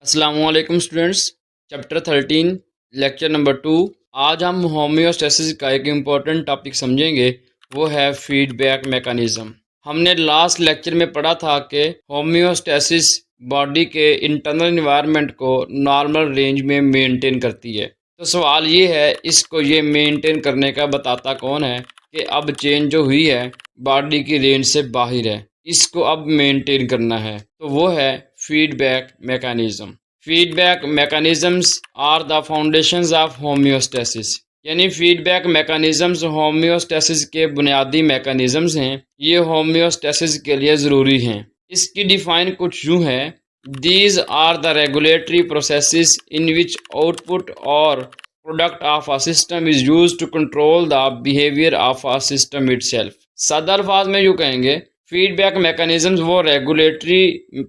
अस्सलामुअलैकुम students. Chapter 13 lecture number 2। आज हम होम्योस्टेसिस का एक इम्पॉर्टेंट टॉपिक समझेंगे, वो है फीडबैक मैकेनिज्म। हमने लास्ट लेक्चर में पढ़ा था कि होम्योस्टेसिस बॉडी के इंटरनल इन्वायरमेंट को नॉर्मल रेंज में मेंटेन करती है। तो सवाल ये है, इसको ये मेंटेन करने का बताता कौन है कि अब चेंज जो हुई है बॉडी की रेंज से बाहर है, इसको अब मेंटेन करना है, तो वो है feedback mechanism. Feedback mechanisms are the foundations of homeostasis, यानी फीडबैक मैकेनिज्म्स होम्योस्टेसिस के बुनियादी मैकेनिज्म्स हैं। ये होम्योस्टेसिस के लिए ज़रूरी हैं। इसकी डिफाइन कुछ यूँ है: these are the regulatory processes in which output और product of a system is used to control the behaviour of a system itself. सादा अल्फाज में यूँ कहेंगे, फीडबैक मैकेनिज्म्स वो रेगुलेटरी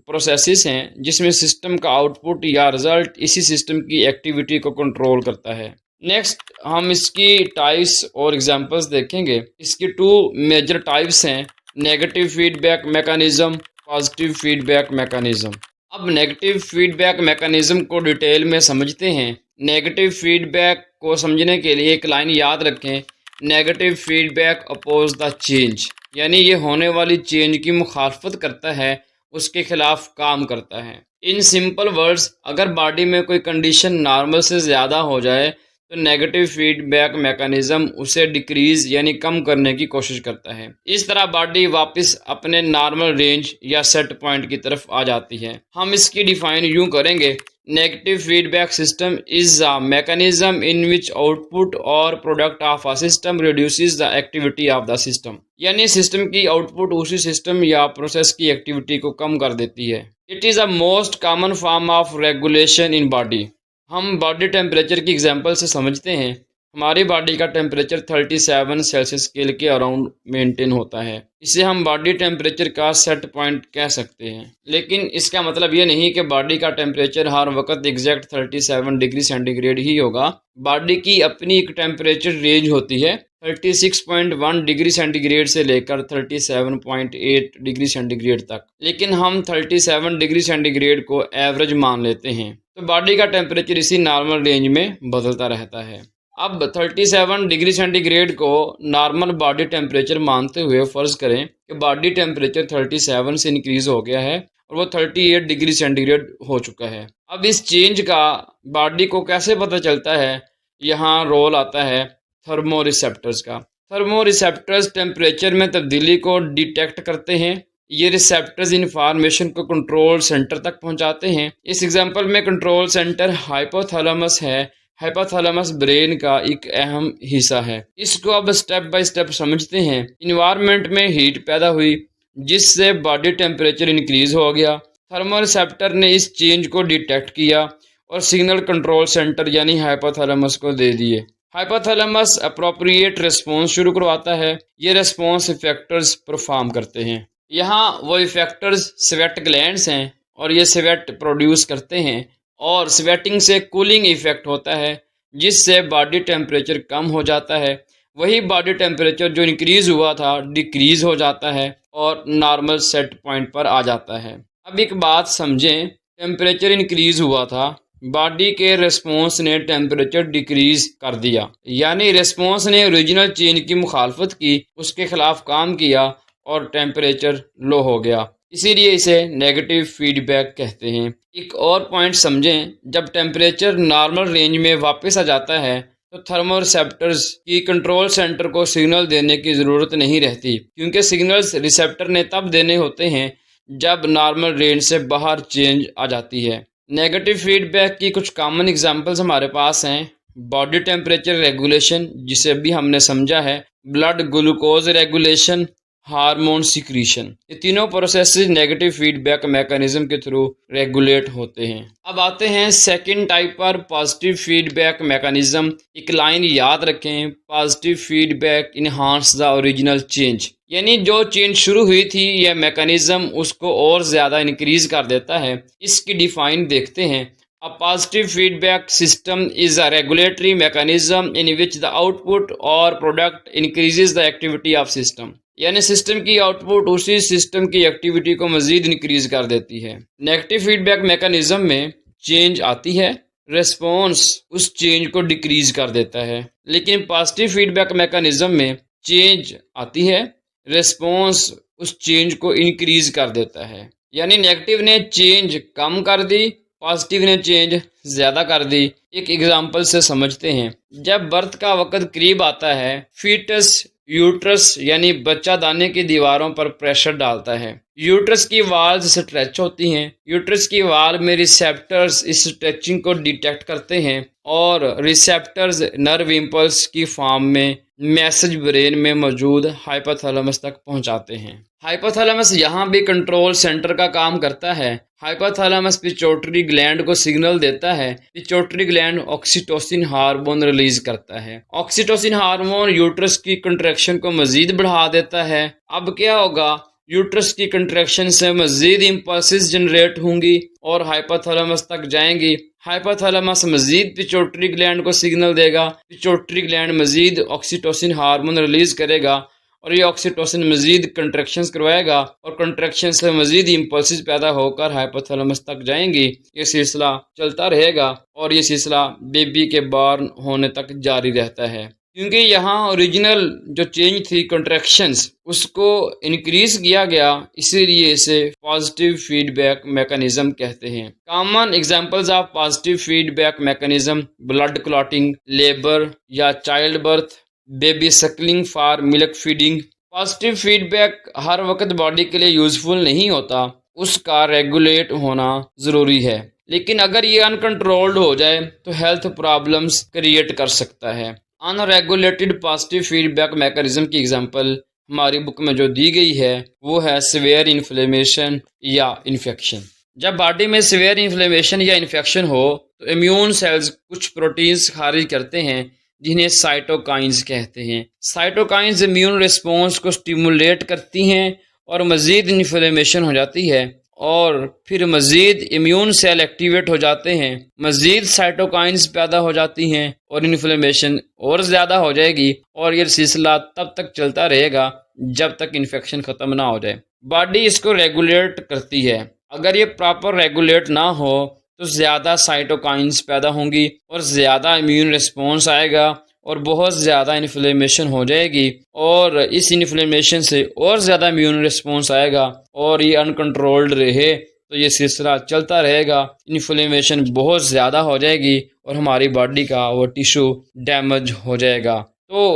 प्रोसेसेस हैं जिसमें सिस्टम का आउटपुट या रिजल्ट इसी सिस्टम की एक्टिविटी को कंट्रोल करता है। नेक्स्ट हम इसकी टाइप्स और एग्जांपल्स देखेंगे। इसकी टू मेजर टाइप्स हैं: negative feedback mechanism, positive feedback mechanism. अब नेगेटिव फीडबैक मैकेनिज्म को डिटेल में समझते हैं। नेगेटिव फीडबैक को समझने के लिए एक लाइन याद रखें: negative feedback oppose the change, यानी ये होने वाली चेंज की मुखालफत करता है, उसके खिलाफ काम करता है। इन सिंपल वर्ड्स, अगर बॉडी में कोई कंडीशन नॉर्मल से ज़्यादा हो जाए तो नेगेटिव फीडबैक मैकेनिज्म उसे डिक्रीज यानी कम करने की कोशिश करता है। इस तरह बॉडी वापस अपने नॉर्मल रेंज या सेट पॉइंट की तरफ आ जाती है। हम इसकी डिफाइन यूं करेंगे: negative feedback system is a mechanism in which output or product of a system reduces the activity of the system, यानी सिस्टम की आउटपुट उसी सिस्टम या प्रोसेस की एक्टिविटी को कम कर देती है। It is a most common form of regulation in body. हम बॉडी टेम्परेचर की एग्जांपल से समझते हैं। हमारी बॉडी का टेम्परेचर 37 सेल्सियस स्केल के अराउंड मेंटेन होता है। इसे हम बॉडी टेम्परेचर का सेट पॉइंट कह सकते हैं, लेकिन इसका मतलब ये नहीं कि बॉडी का टेम्परेचर हर वक्त एग्जैक्ट 37 डिग्री सेंटीग्रेड ही होगा। बॉडी की अपनी एक टेम्परेचर रेंज होती है 36.1 डिग्री सेंटीग्रेड से लेकर 37.8 डिग्री सेंटीग्रेड तक, लेकिन हम 37 डिग्री सेंटीग्रेड को एवरेज मान लेते हैं। तो बॉडी का टेम्परेचर इसी नॉर्मल रेंज में बदलता रहता है। अब 37 डिग्री सेंटीग्रेड को नॉर्मल बॉडी टेम्परेचर मानते हुए फ़र्ज़ करें कि बॉडी टेम्परेचर 37 से इंक्रीज़ हो गया है और वो 38 डिग्री सेंटीग्रेड हो चुका है। अब इस चेंज का बॉडी को कैसे पता चलता है? यहाँ रोल आता है थर्मो रिसेप्टर्स का। थर्मो रिसेप्टर्स टेम्परेचर में तब्दीली को डिटेक्ट करते हैं। ये रिसेप्टर्स इंफॉर्मेशन को कंट्रोल सेंटर तक पहुँचाते हैं। इस एग्जाम्पल में कंट्रोल सेंटर हाइपोथैलेमस है। हाइपोथैलेमस ब्रेन का एक अहम हिस्सा है। इसको अब स्टेप बाय स्टेप समझते हैं। इन्वायरमेंट में हीट पैदा हुई जिससे बॉडी टेम्परेचर इंक्रीज हो गया। थर्मोरिसेप्टर ने इस चेंज को डिटेक्ट किया और सिग्नल कंट्रोल सेंटर यानी हाइपोथैलेमस को दे दिए। हाइपोथैलेमस अप्रोप्रिएट रिस्पॉन्स शुरू करवाता है। ये रिस्पॉन्स इफेक्टर्स परफॉर्म करते हैं। यहाँ वो इफेक्टर्स स्वेट ग्लैंड्स हैं और ये स्वेट प्रोड्यूस करते हैं और स्वेटिंग से कूलिंग इफेक्ट होता है जिससे बॉडी टेम्परेचर कम हो जाता है। वही बॉडी टेम्परेचर जो इंक्रीज हुआ था डिक्रीज हो जाता है और नॉर्मल सेट पॉइंट पर आ जाता है। अब एक बात समझें, टेम्परेचर इंक्रीज हुआ था, बॉडी के रिस्पॉन्स ने टेम्परेचर डिक्रीज कर दिया, यानी रिस्पॉन्स ने ओरिजिनल चेंज की मुखालफत की, उसके खिलाफ काम किया और टेम्परेचर लो हो गया। इसीलिए इसे नेगेटिव फीडबैक कहते हैं। एक और पॉइंट समझें, जब टेम्परेचर नॉर्मल रेंज में वापस आ जाता है तो थर्मोरिसेप्टर्स की कंट्रोल सेंटर को सिग्नल देने की ज़रूरत नहीं रहती, क्योंकि सिग्नल्स रिसेप्टर ने तब देने होते हैं जब नॉर्मल रेंज से बाहर चेंज आ जाती है। नेगेटिव फीडबैक की कुछ कॉमन एग्जांपल्स हमारे पास हैं: बॉडी टेम्परेचर रेगुलेशन, जिसे अभी हमने समझा है, blood glucose regulation, hormone secretion. ये तीनों प्रोसेसेस नेगेटिव फीडबैक मैकेनिज्म के थ्रू रेगुलेट होते हैं। अब आते हैं सेकंड टाइप पर, पॉजिटिव फीडबैक मैकेनिज्म। एक लाइन याद रखें: positive feedback enhance the original change, यानी जो चेंज शुरू हुई थी यह मैकेनिज्म उसको और ज़्यादा इंक्रीज कर देता है। इसकी डिफाइन देखते हैं: A positive feedback system is a regulatory mechanism in which the output or product increases the activity of system, यानी सिस्टम की आउटपुट उसी सिस्टम की एक्टिविटी को मजीद इंक्रीज कर देती है। नेगेटिव फीडबैक मैकेनिज्म में चेंज आती है, रिस्पॉन्स उस चेंज को डिक्रीज कर देता है। लेकिन पॉजिटिव फीडबैक मैकेनिज्म में चेंज आती है, रिस्पॉन्स उस चेंज को इंक्रीज कर देता है। यानी नेगेटिव ने चेंज कम कर दी, पॉजिटिव ने चेंज ज़्यादा कर दी। एक एग्जांपल से समझते हैं। जब बर्थ का वक्त करीब आता है, फीटस यूट्रस यानी बच्चा दाने की दीवारों पर प्रेशर डालता है। यूट्रस की वाल्स स्ट्रेच होती हैं। यूट्रस की वाल में रिसेप्टर्स इस स्ट्रेचिंग को डिटेक्ट करते हैं और रिसेप्टर्स नर्व इम्पल्स की फॉर्म में मैसेज ब्रेन में मौजूद हाइपोथैलेमस तक पहुंचाते हैं। हाइपोथैलेमस यहाँ भी कंट्रोल सेंटर का काम करता है। हाइपोथैलेमस पिट्यूटरी ग्लैंड को सिग्नल देता है। Pituitary gland oxytocin hormone release करता है। ऑक्सीटोसिन हार्मोन यूट्रस की कंट्रैक्शन को मजीद बढ़ा देता है। अब क्या होगा, यूट्रस की कंट्रैक्शन से मजीद इम्पल्सेस जनरेट होंगी और हाइपोथैलेमस तक जाएंगी। हाइपोथैलेमस मजीद पिट्यूटरी ग्लैंड को सिग्नल देगा। पिट्यूटरी ग्लैंड मजीद ऑक्सीटोसिन हार्मोन रिलीज करेगा और ये ऑक्सीटोसिन मजीद कंट्रैक्शंस करवाएगा और कंट्रैक्शन से मजीद इम्पल्सेस पैदा होकर हाइपोथैलेमस तक जाएंगी। ये सिलसिला चलता रहेगा और ये सिलसिला बेबी के बॉर्न होने तक जारी रहता है। क्योंकि यहाँ ओरिजिनल जो चेंज थी कंट्रैक्शंस, उसको इंक्रीज किया गया, इसीलिए इसे पॉजिटिव फीडबैक मैकेनिज्म कहते हैं। Common examples of positive feedback mechanism blood clotting, labour या child birth, baby suckling for milk feeding. Positive feedback हर वक्त बॉडी के लिए यूजफुल नहीं होता, उसका रेगुलेट होना ज़रूरी है। लेकिन अगर ये अनकंट्रोल्ड हो जाए तो हेल्थ प्रॉब्लम्स क्रिएट कर सकता है। अनरेगुलेटेड पॉजिटिव फीडबैक मैकेनिज्म की एग्जांपल हमारी बुक में जो दी गई है वो है सीवियर इन्फ्लेमेशन या इन्फेक्शन। जब बॉडी में सीवियर इन्फ्लेमेशन या इन्फेक्शन हो तो इम्यून सेल्स कुछ प्रोटीन्स खारिज करते हैं जिन्हें साइटोकाइंस कहते हैं। साइटोकाइंस इम्यून रिस्पॉन्स को स्टिमुलेट करती हैं और मज़ीद इन्फ्लेमेशन हो जाती है और फिर मज़ीद इम्यून सेल एक्टिवेट हो जाते हैं, मज़ीद साइटोकाइंस पैदा हो जाती हैं और इन्फ्लेमेशन और ज़्यादा हो जाएगी और ये सिलसिला तब तक चलता रहेगा जब तक इन्फेक्शन ख़त्म ना हो जाए। बॉडी इसको रेगुलेट करती है। अगर ये प्रॉपर रेगुलेट ना हो तो ज़्यादा साइटोकाइंस पैदा होंगी और ज़्यादा इम्यून रिस्पॉन्स आएगा और बहुत ज़्यादा इन्फ्लेमेशन हो जाएगी और इस इन्फ्लेमेशन से और ज़्यादा इम्यून रिस्पॉन्स आएगा और ये अनकंट्रोल्ड रहे तो ये सिलसिला चलता रहेगा। इन्फ्लेमेशन बहुत ज़्यादा हो जाएगी और हमारी बॉडी का वो टिश्यू डैमेज हो जाएगा। तो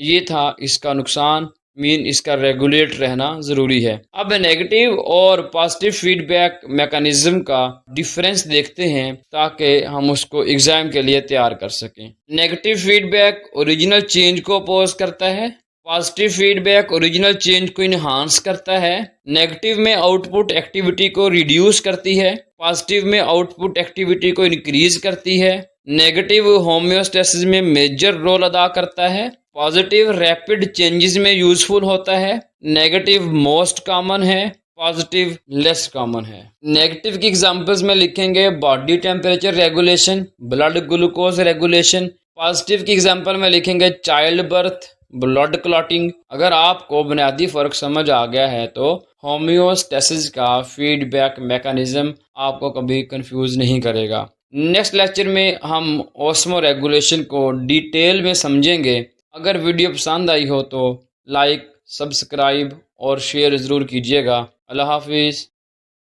ये था इसका नुकसान, इसका रेगुलेट रहना ज़रूरी है। अब नेगेटिव और पॉजिटिव फीडबैक मैकेनिज्म का डिफरेंस देखते हैं ताकि हम उसको एग्जाम के लिए तैयार कर सकें। नेगेटिव फीडबैक ओरिजिनल चेंज को अपोज करता है, पॉजिटिव फीडबैक ओरिजिनल चेंज को इन्हांस करता है। नेगेटिव में आउटपुट एक्टिविटी को रिड्यूस करती है, पॉजिटिव में आउटपुट एक्टिविटी को इंक्रीज करती है। नेगेटिव होम्योस्टेसिस में मेजर रोल अदा करता है, पॉजिटिव रैपिड चेंजेस में यूजफुल होता है। नेगेटिव मोस्ट कॉमन है, पॉजिटिव लेस कॉमन है। नेगेटिव की एग्जांपल्स में लिखेंगे body temperature regulation, blood glucose regulation. Positive की एग्जांपल में लिखेंगे चाइल्ड बर्थ, ब्लड क्लॉटिंग। अगर आपको बुनियादी फ़र्क समझ आ गया है तो होम्योस्टेसिस का फीडबैक मैकेनिज्म आपको कभी कंफ्यूज नहीं करेगा। नेक्स्ट लेक्चर में हम ऑस्मो रेगुलेशन को डिटेल में समझेंगे। अगर वीडियो पसंद आई हो तो लाइक, सब्सक्राइब और शेयर ज़रूर कीजिएगा। अल्लाह हाफिज़।